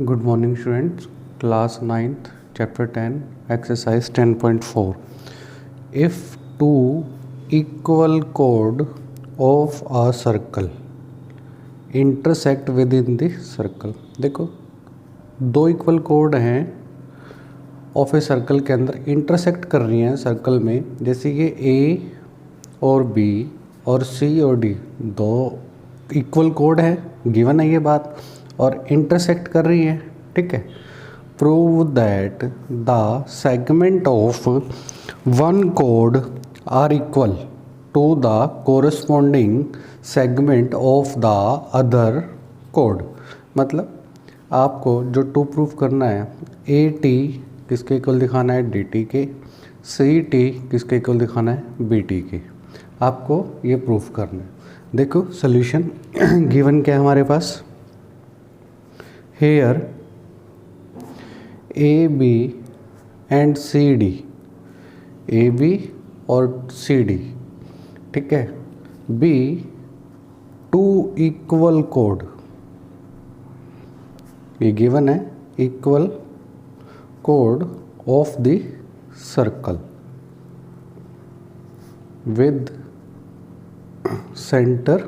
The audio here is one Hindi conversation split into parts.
Good morning, students. Class ninth, Chapter 10, Exercise 10.4. If two equal chord of a circle intersect within the circle. देखो दो इक्वल कोड हैं ऑफ ए सर्कल के अंदर इंटरसेक्ट कर रही हैं सर्कल में, जैसे ये ए और बी और सी और डी दो इक्वल कोड है, गिवन है ये बात, और इंटरसेक्ट कर रही है। ठीक है, prove that the segment of one code are equal to the corresponding segment of the other code. मतलब आपको जो टू प्रूफ करना है, ए टी किसके इक्वल दिखाना है, डी टी के, सी टी किसके इक्वल दिखाना है, बी टी के। आपको ये प्रूफ करना है। देखो सोल्यूशन गिवन क्या है हमारे पास, here A B and C D, A B और सी डी, ठीक है, बी टू इक्वल कोड, ये गिवन है, इक्वल कोड of the circle with center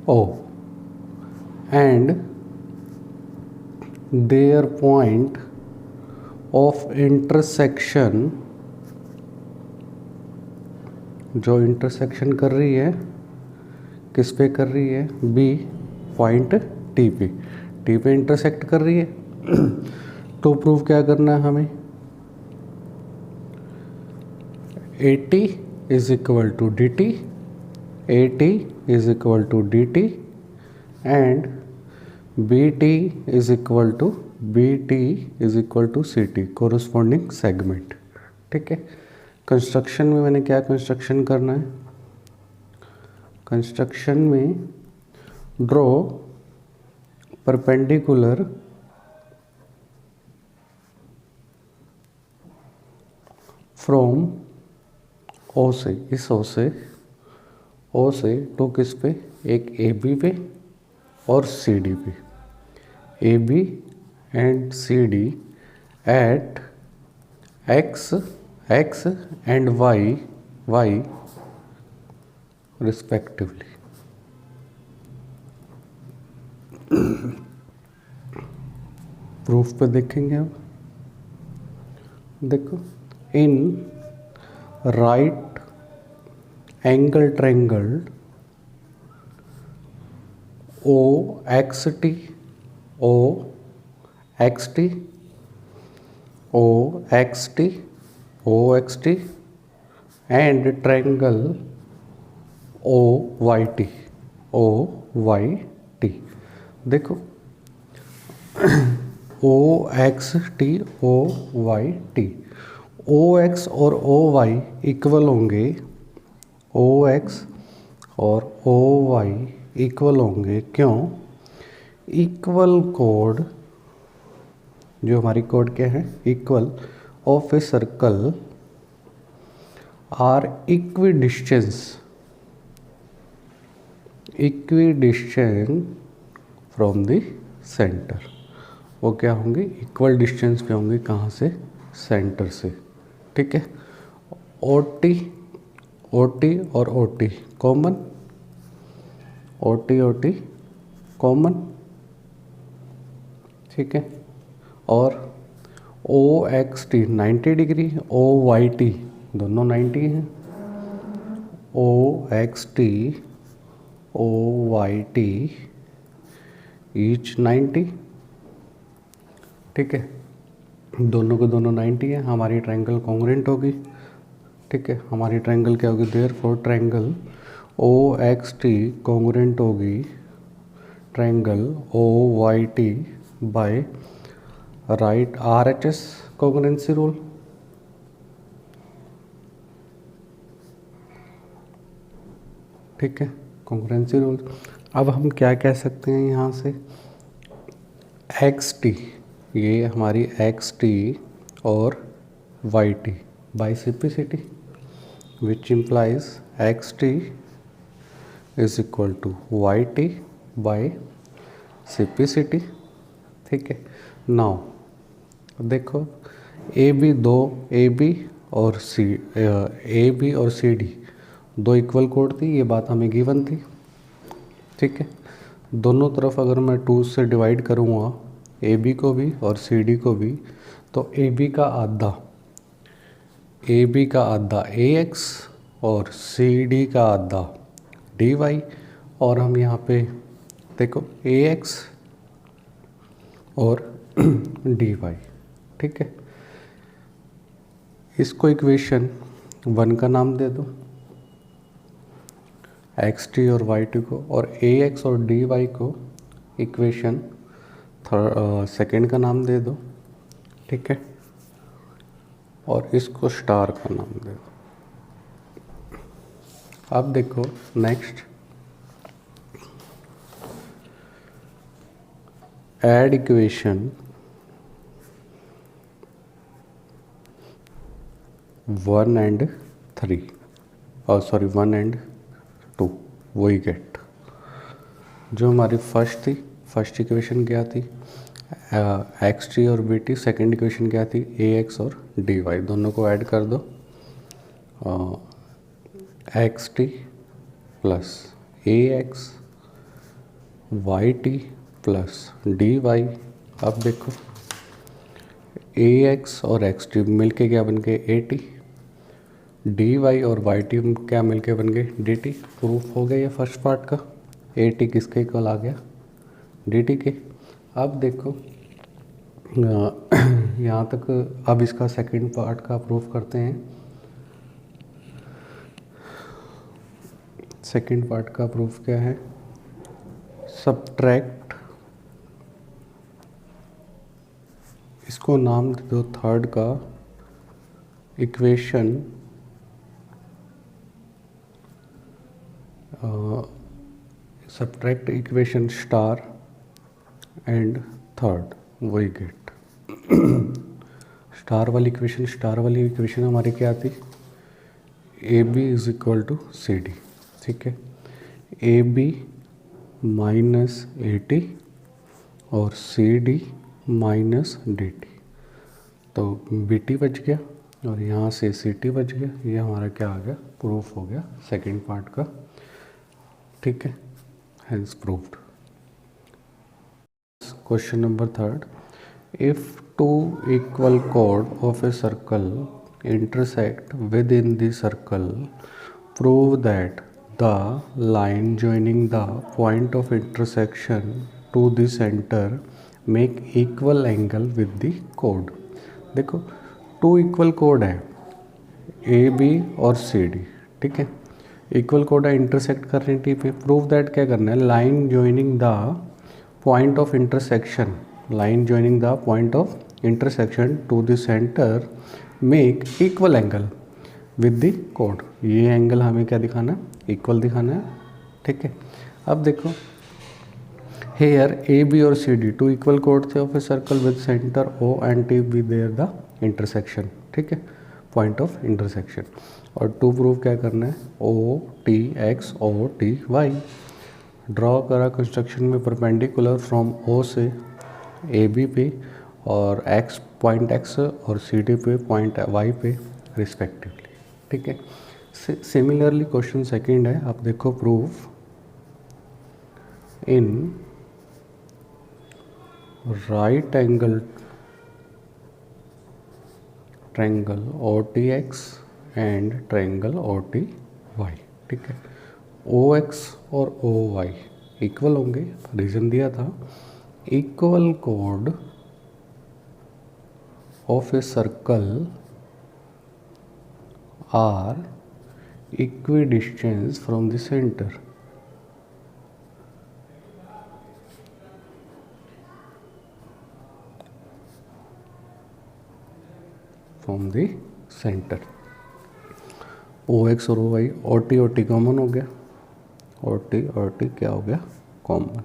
O and their point of intersection, जो इंटरसेक्शन कर रही है किस पे कर रही है, B पॉइंट T पे इंटरसेक्ट कर रही है। तो प्रूफ क्या करना है हमें, AT is equal to DT, AT is equal to DT and BT is equal to CT, corresponding segment। ठीक है, कंस्ट्रक्शन में मैंने क्या कंस्ट्रक्शन करना है, कंस्ट्रक्शन में ड्रॉ परपेंडिकुलर फ्रॉम ओ से, इस ओ से टू किस पे, एक ए बी पे और सी डी पे, A B and C D at X and Y respectively. Proof पे देखेंगे अब। देखो, in right angle triangle OXT and triangle OYT। देखो OXT OYT, OX और OY इक्वल होंगे, OX और OY इक्वल होंगे, क्यों, इक्वल कोड, जो हमारी कोड क्या है, equal of a circle are equidistance from the centre. वो क्या होंगे, इक्वल डिस्टेंस पे होंगे, कहाँ से, सेंटर से। ठीक है, OT और OT कॉमन, OT कॉमन, ठीक है, और OXT 90 डिग्री, OYT दोनों 90 हैं, OXT OYT ईच 90। ठीक है, दोनों को दोनों 90 है, हमारी ट्रायंगल कॉन्ग्रुएंट होगी। ठीक है, हमारी ट्रायंगल क्या होगी, देयरफॉर ट्रायंगल OXT कॉन्ग्रुएंट होगी triangle OYT by right RHS congruency rule. ठीक है, कॉन्ग्रुएंसी रूल। अब हम क्या कह सकते हैं यहाँ से, XT, ये हमारी XT और YT by simplicity, which implies XT is equal to YT by simplicity। ठीक है। नाउ देखो ए बी दो, ए बी और सी डी दो इक्वल कोड थी, ये बात हमें गिवन थी, ठीक है। दोनों तरफ अगर मैं 2 से डिवाइड करूँगा ए बी को भी और सी डी को भी, तो ए बी का आधा ए एक्स और सी डी का आधा डी वाई, और हम यहाँ पे देखो ए एक्स और डी वाई, ठीक है। इसको इक्वेशन 1 का नाम दे दो, एक्स टी और वाई टी को, और ए एक्स और डी वाई को इक्वेशन सेकेंड का नाम दे दो, ठीक है। और इसको स्टार का नाम दे दो। अब देखो नेक्स्ट, ऐड इक्वेशन 1 एंड 3 और 1 एंड 2 वही गेट। जो हमारी फर्स्ट इक्वेशन क्या थी, एक्स टी और बी टी, सेकेंड इक्वेशन क्या थी, ए एक्स और डी वाई, दोनों को ऐड कर दो, X T plus A X Y T plus D Y. अब देखो ए एक्स और एक्स टी मिल के क्या बन गए, ए टी, डी वाई और वाई टी क्या मिल के बन गए, डी टी। प्रूफ हो गया ये फर्स्ट पार्ट का, ए टी किसके इक्वल आ गया, डी टी के। अब देखो यहाँ तक, अब इसका सेकंड पार्ट का प्रूफ करते हैं। सेकंड पार्ट का प्रूफ क्या है, सब्ट्रैक्ट, इसको नाम दे दो थर्ड का equation subtract equation star and third वही गेट। स्टार वाली इक्वेशन हमारी क्या थी, A B is equal to C D, ठीक है। A B minus A T और C D minus D T, तो बी टी बच गया और यहाँ से सी टी बच गया। ये हमारा क्या आ गया, प्रूफ हो गया सेकंड पार्ट का, ठीक है, hence proved. Question number third, if two equal chord of a circle intersect within the circle, prove that the line joining the point of intersection to the center make equal angle with the chord। देखो टू इक्वल कोड है, ए बी और सी डी, ठीक है, इक्वल कोड है, इंटरसेक्ट कर रहे हैं टी पे। प्रूव दैट क्या करना है, line joining the point of intersection, line joining the point of intersection to the centre make equal angle with the कोड। ये एंगल हमें क्या दिखाना है, इक्वल दिखाना है, ठीक है। अब देखो हेयर ए बी और सी डी टू इक्वल कोड थे of a circle with centre O and T be their the intersection, ठीक है, पॉइंट ऑफ इंटरसेक्शन। और टू प्रूव क्या करना है, O T X O T Y. Draw करा कंस्ट्रक्शन में परपेंडिकुलर फ्रॉम ओ से ए बी पे और एक्स पॉइंट एक्स और सी डी पे पॉइंट वाई पे रिस्पेक्टिवली, ठीक है। सिमिलरली क्वेश्चन सेकंड है, आप देखो proof in right angle triangle O T X and triangle O T Y, ठीक है। ओ एक्स और ओ वाई इक्वल होंगे, रीजन दिया था, इक्वल कोड of a circle are equidistance from the centre. From the centre O X और O Y, O T common हो गया, ओ टी क्या हो गया, कॉमन,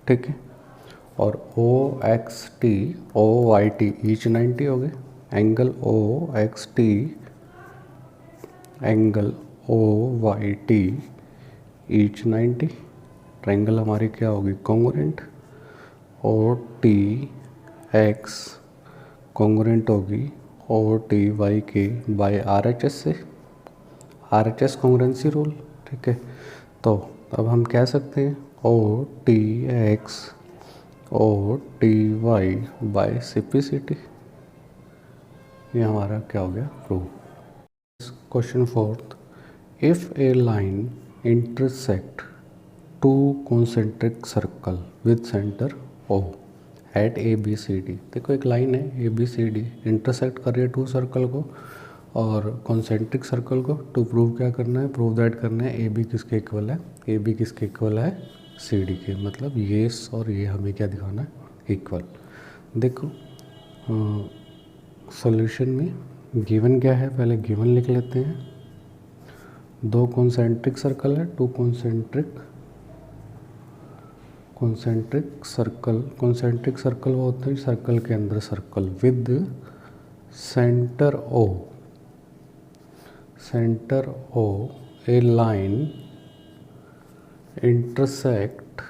ठीक है। और O X T O Y T each 90 हो गए, angle O X T angle O Y T each 90, triangle हमारी क्या होगी, कॉन्ग्रुएंट। और टी एक्स कॉन्ग्रुएंट होगी और टी वाई के बाय आर एच एस से, R H S congruency rule. ठीक है, तो अब हम कह सकते हैं ओ टी एक्स और T Y by C P C T. ये हमारा क्या हो गया, prove. Question fourth, if a line intersect two concentric circle with centre O at A B C D. देखो एक लाइन है A B C D, intersect कर रही है टू सर्कल को और कॉन्सेंट्रिक सर्कल को। टू प्रूव क्या करना है, प्रूव दैट करना है ए बी किसके इक्वल है, ए बी किसके इक्वल है, सी डी के। मतलब ये और ये हमें क्या दिखाना है, इक्वल। देखो सॉल्यूशन में गिवन क्या है, पहले गिवन लिख लेते हैं। दो कॉन्सेंट्रिक सर्कल है, two concentric circle. Concentric circle वो होते हैं सर्कल के अंदर circle with centre O, a line intersect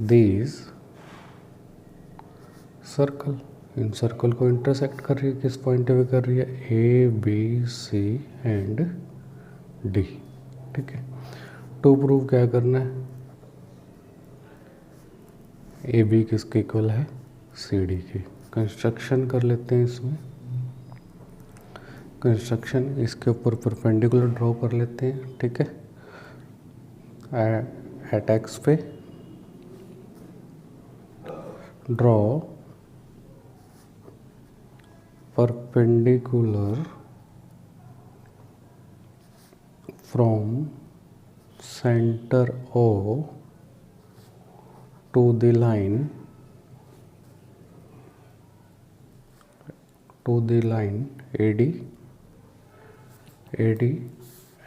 these circle. इन सर्कल को इंटरसेक्ट कर रही है, किस पॉइंट पे कर रही है, A B C and D. ठीक है, टू प्रूव क्या करना है, ए बी किसके इक्वल है, सी डी के। कंस्ट्रक्शन कर लेते हैं इसमें, कंस्ट्रक्शन इसके ऊपर परपेंडिकुलर ड्रॉ कर लेते हैं। ठीक है, एट एक्स पे draw perpendicular from center O to the line AD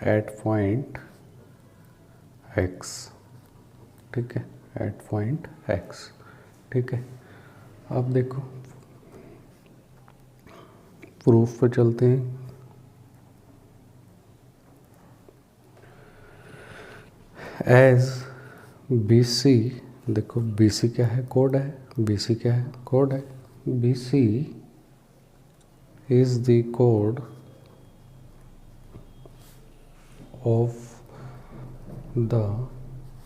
at point X। ठीक है, at point X। ठीक है, अब देखो प्रूफ पे चलते हैं। एज बी सी, देखो बी सी क्या है, कोड है, बी सी क्या है, कोड है। बी सी इज द कोड of the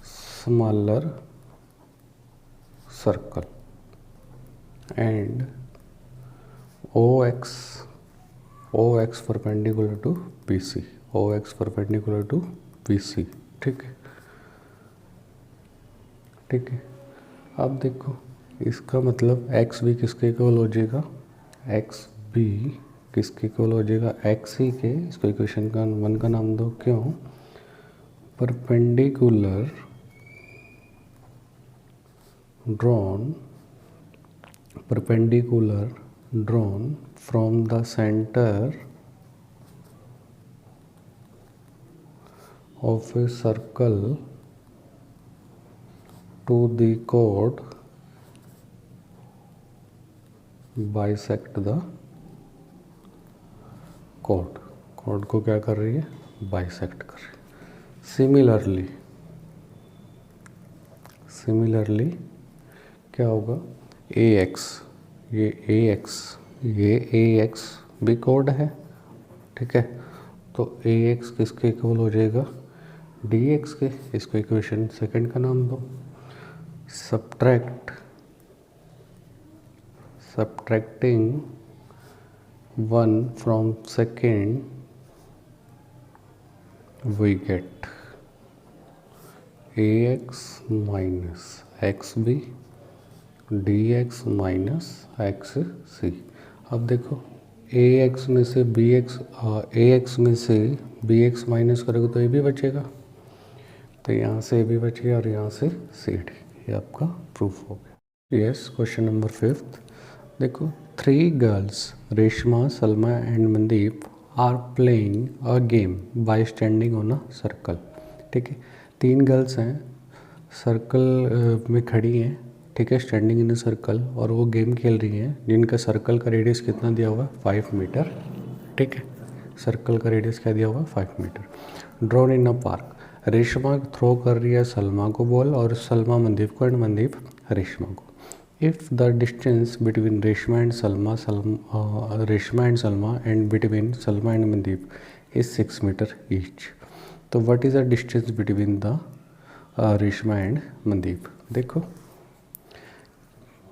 smaller circle and OX perpendicular to BC, OX perpendicular to BC। ठीक है, ठीक है। अब देखो इसका मतलब एक्स भी किसके इक्वल हो जाएगा, एक्स भी किसके इक्वल हो जाएगा, एक्स ही के। इसको इक्वेशन का 1 का नाम दो, क्यों, perpendicular drawn from the center of a circle to the chord bisect the chord। chord को क्या कर रही है, बाइसेक्ट कर रही है। सिमिलरली क्या होगा, AX, ये AX भी कोड है। ठीक है, तो AX किसके इक्वल हो जाएगा, DX के। इसको इक्वेशन सेकंड का नाम दो। subtracting 1 from second we get AX minus XB dx minus XC। अब देखो AX में से AX में से BX माइनस करोगे तो ये भी बचेगा, तो यहाँ से ये भी बचेगा और यहाँ से CD। ये आपका प्रूफ हो गया। Yes, question number 5। देखो 3 girls Reshma, Salma and Mandeep are playing a game by standing on a circle. ठीक है, 3 गर्ल्स हैं, सर्कल में खड़ी हैं। ठीक है, स्टैंडिंग इन अ सर्कल, और वो गेम खेल रही हैं जिनका सर्कल का रेडियस कितना दिया हुआ है, 5 मीटर। ठीक है, सर्कल का रेडियस क्या दिया हुआ है, 5 metre. Drawn in a park, Reshma throw कर रही है सलमा को बॉल और सलमा मनदीप को एंड मनदीप रेशमा को. If the distance between Reshma and Salma Reshma and Salma and between Salma and Mandeep is 6 metre each, तो what is the distance between the Reshma and Mandeep. देखो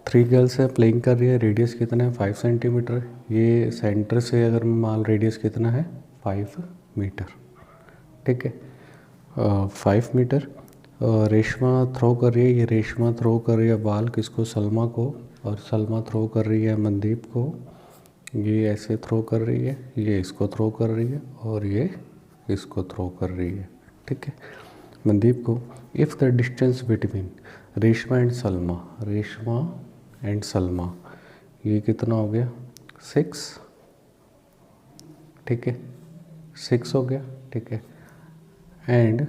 3 गर्ल्स है, प्लेइंग कर रही है, रेडियस कितना है 5 सेंटीमीटर. ये सेंटर से अगर मान रेडियस कितना है 5 मीटर. ठीक है 5 मीटर. रेशमा थ्रो कर रही है, ये रेशमा थ्रो कर रही है बाल किसको सलमा को, और सलमा थ्रो कर रही है मनदीप को. ये ऐसे थ्रो कर रही है, ये इसको थ्रो कर रही है और ये इसको थ्रो कर रही है. ठीक है मनदीप को. If the distance between Reshma and Salma ये कितना हो गया 6. ठीक है 6 हो गया. ठीक है एंड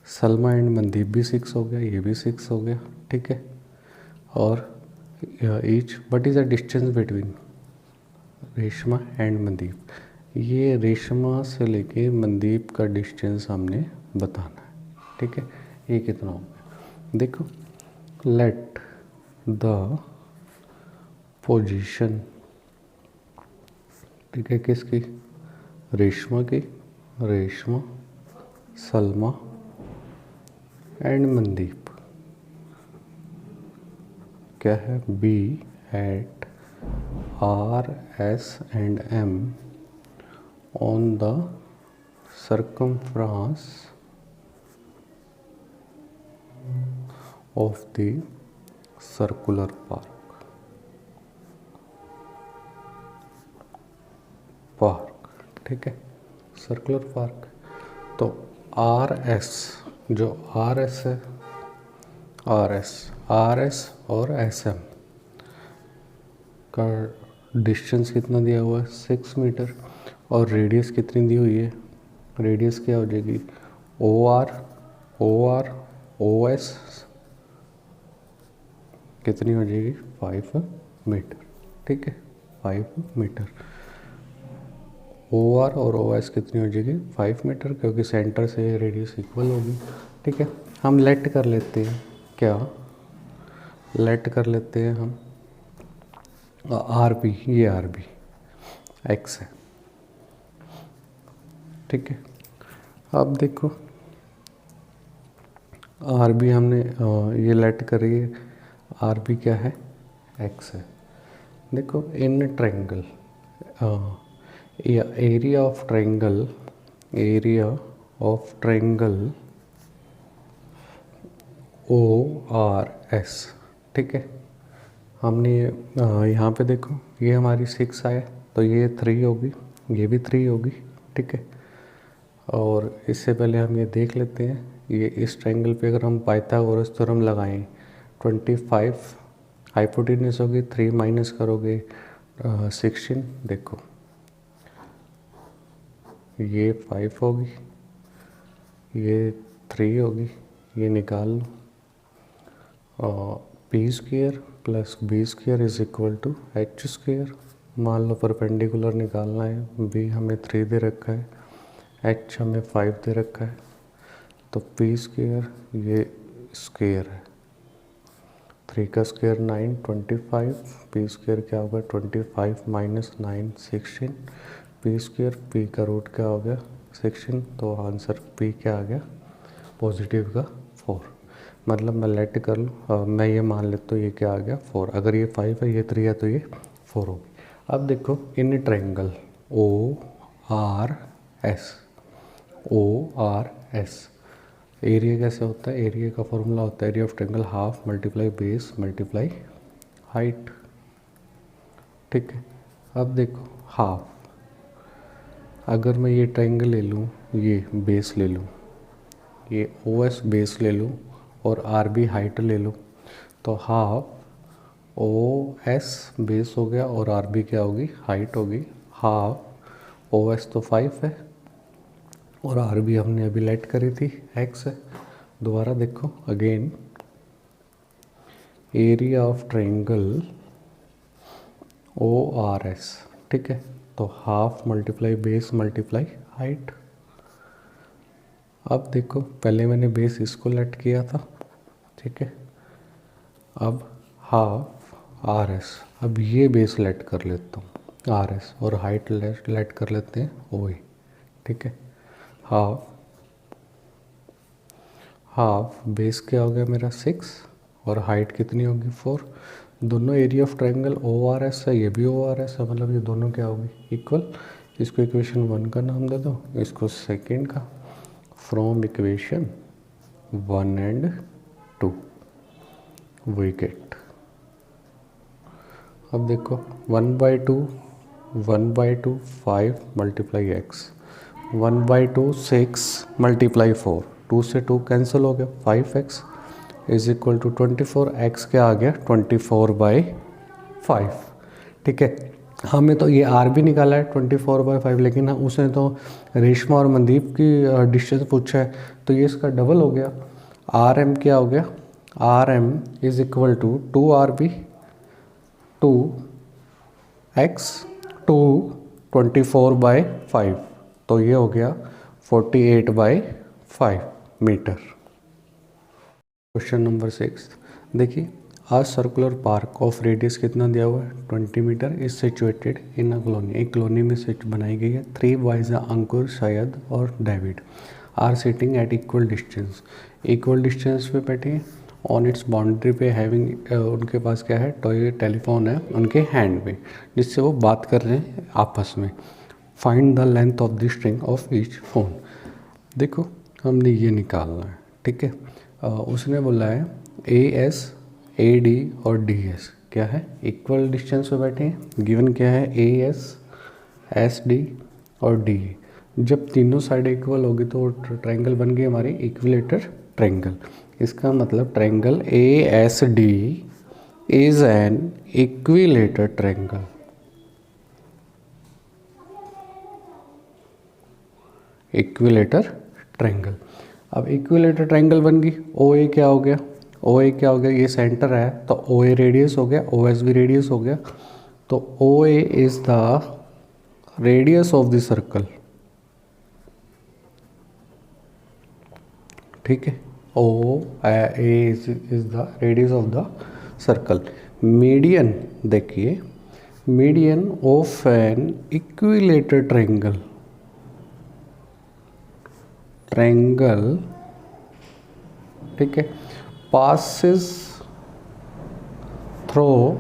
सलमा एंड मनदीप भी 6 हो गया, ये भी 6 हो गया. ठीक है और each what is the distance between Reshma and Mandeep. ये रेशमा से लेके मनदीप का डिस्टेंस हमने बताना है. ठीक है ये कितना हो गया. देखो लेट द पोजीशन, ठीक है किसकी रेशमा की, रेशमा सलमा एंड मनदीप क्या है B at R S and M on the circumference of the circular park. ठीक है सर्कुलर पार्क. तो आर एस जो आर एस है, आर एस और एस एम का डिस्टेंस कितना दिया हुआ है 6 मीटर. और रेडियस कितनी दी हुई है, रेडियस क्या हो जाएगी ओ आर ओ एस कितनी हो जाएगी 5 मीटर. ठीक है 5 मीटर. ओ आर और ओ एस कितनी हो जाएगी 5 मीटर, क्योंकि सेंटर से रेडियस इक्वल होगी. ठीक है हम लेट कर लेते हैं, क्या लेट कर लेते हैं हम आर बी, ये आर बी एक्स है. ठीक है अब देखो आर बी हमने ये लेट करी है, आर बी क्या है एक्स है. देखो in triangle area of triangle O R S. ठीक है हमने यहाँ पे देखो ये हमारी 6 आया तो ये 3 होगी, ये भी 3 होगी. ठीक है और इससे पहले हम ये देख लेते हैं, ये इस ट्रायंगल पे अगर हम पाइथागोरस थ्योरम लगाएं 25 हाइपोटेन्यूस होगी, 3 माइनस करोगे 16. देखो ये 5 होगी, ये 3 होगी, ये निकाल लो. P square plus B square is equal to H square. मान लो परपेंडिकुलर निकालना है, बी हमें 3 दे रखा है, एच हमें 5 दे रखा है. तो पी स्क्वेयर ये स्क्वेयर है, 3 का स्क्वेयर 9 25. पी स्क्वेयर क्या होगा 25 माइनस 9 16. पी स्क्वेयर पी का रूट क्या हो गया 16. तो आंसर पी क्या आ गया पॉजिटिव का 4. मतलब मैं लेट कर लूँ, मैं ये मान लेता हूँ ये क्या आ गया 4. अगर ये 5 है ये 3 है तो ये 4 होगी. अब देखो in triangle O R S area कैसे होता है, एरिया का फॉर्मूला होता है area of triangle half multiply base multiply height. ठीक है अब देखो हाफ, अगर मैं ये ट्रायंगल ले लूँ, ये बेस ले लूँ, ये ओ एस बेस ले लूँ और आर बी हाइट ले लूँ, तो हाफ ओ एस बेस हो गया और आर बी क्या होगी हाइट होगी. हाफ ओ एस तो 5 है और आर बी हमने अभी लेट करी थी एक्स है. दोबारा देखो again area of triangle O R S. ठीक है तो half multiply base multiply height. अब देखो पहले मैंने बेस इसको लेट किया था, ठीक है। अब हाफ आर एस, अब ये बेस लेट कर लेता हूँ आर एस, और हाइट लेट कर लेते हैं ओ ए, ठीक है। हाफ बेस क्या हो गया मेरा 6 और हाइट कितनी होगी 4। दोनों area of triangle O R S है, ये भी ओ आर एस है, मतलब ये दोनों क्या होगी इक्वल। इसको इक्वेशन 1 का नाम दे दो, इसको सेकेंड का। From equation 1 and 2 we get, अब देखो 1/2 1/2 5 मल्टीप्लाई एक्स, 1/2 6 मल्टीप्लाई 4, 2 से 2 कैंसिल हो गया, 5x is equal to 24, x क्या आ गया 24/5, ठीक है। हमें तो ये r भी निकाला है 24/5, लेकिन उसने तो रेशमा और मनदीप की डिस्टेंस पूछा है, तो ये इसका डबल हो गया। rm क्या हो गया, rm is equal to 2rb 2x 2 24/5, तो ये हो गया 48/5 मीटर। क्वेश्चन नंबर 6 देखिए, आज सर्कुलर पार्क ऑफ रेडियस कितना दिया हुआ है 20 metre is situated in a colony, एक कॉलोनी में बनाई गई है। 3 बॉयज अंकुर, शायद और David are sitting at equal distance, equal distance पे बैठे हैं। ऑन इट्स बाउंड्री पे हैविंग, उनके पास क्या है, टॉय टेलीफोन है उनके हैंड में, जिससे वो बात कर रहे हैं आपस में। Find the length of the string of each phone, देखो हमने ये निकालना है, ठीक है। उसने बोला है AS AD और DS क्या है इक्वल डिस्टेंस पे बैठे हैं। गिवन क्या है AS SD और DA, जब तीनों साइड इक्वल होगी तो ट्रायंगल बन गई हमारी इक्विलेटर ट्रायंगल। इसका मतलब triangle ASD is an equilateral triangle, equilateral triangle. अब इक्विलेटर ट्रायंगल बन गई, OA क्या हो गया, OA क्या हो गया, ये सेंटर है तो OA रेडियस हो गया, OS भी रेडियस हो गया, तो OA is the radius of the circle, ठीक है। OA is the radius of the circle. Median देखिए, median of an equilateral triangle, triangle, ठीक है, passes through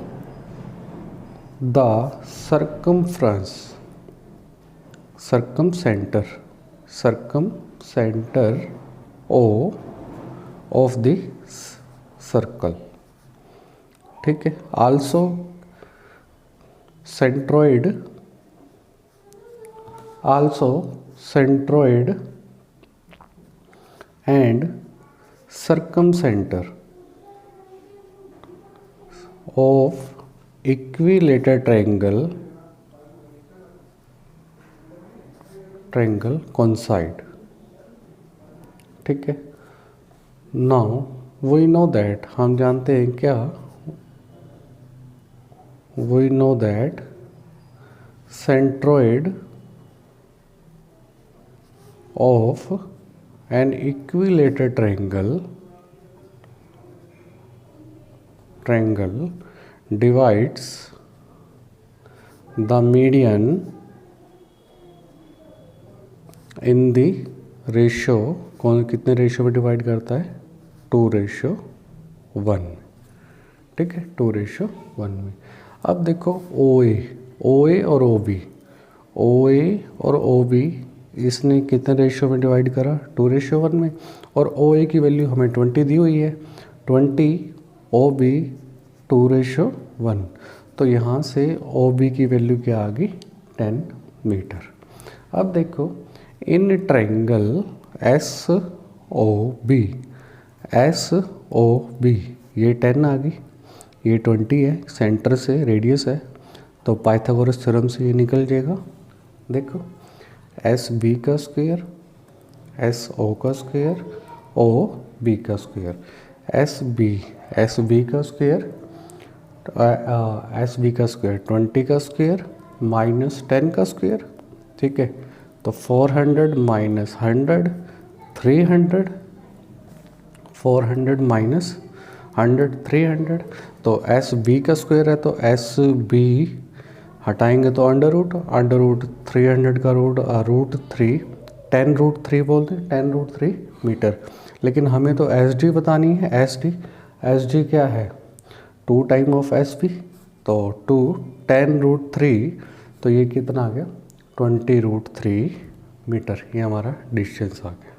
the circumference, circumcenter O of the circle, ठीक है। also centroid and circumcenter of equilateral triangle coincide, ठीक है। नाउ वी नो दैट, हम जानते हैं क्या, we know that centroid of an equilateral triangle divides the median in the ratio, कौन कितने रेशियो में डिवाइड करता है 2:1, ठीक है, 2:1 में। अब देखो OA और OB इसने कितने रेशियो में डिवाइड करा 2:1 में, और OA की वैल्यू हमें 20 दी हुई है, 20 OB 2:1, तो यहाँ से OB की वैल्यू क्या आ गई 10 मीटर। अब देखो इन ट्रायंगल SOB ये 10 आ गई, ये 20 है, सेंटर से रेडियस है, तो पाइथागोरस थ्योरम से ये निकल जाएगा। देखो SB का स्क्वायर, SO का स्क्वायर, OB का स्क्वायर, SB का स्क्वायर, SB का स्क्वायर 20 का स्क्वायर माइनस 10 का स्क्वायर, ठीक है, तो 400 माइनस 100 300, 400 माइनस 100 300, तो एस बी का स्क्वायर है तो एस बी हटाएंगे तो अंडर रूट 300 का रूट 3 10√3 बोलते हैं 10√3 मीटर। लेकिन हमें तो एस डी बतानी है, एस डी क्या है 2 टाइम ऑफ एस बी, तो 2 10√3, तो ये कितना आ गया 20√3 मीटर, ये हमारा डिस्टेंस आ गया।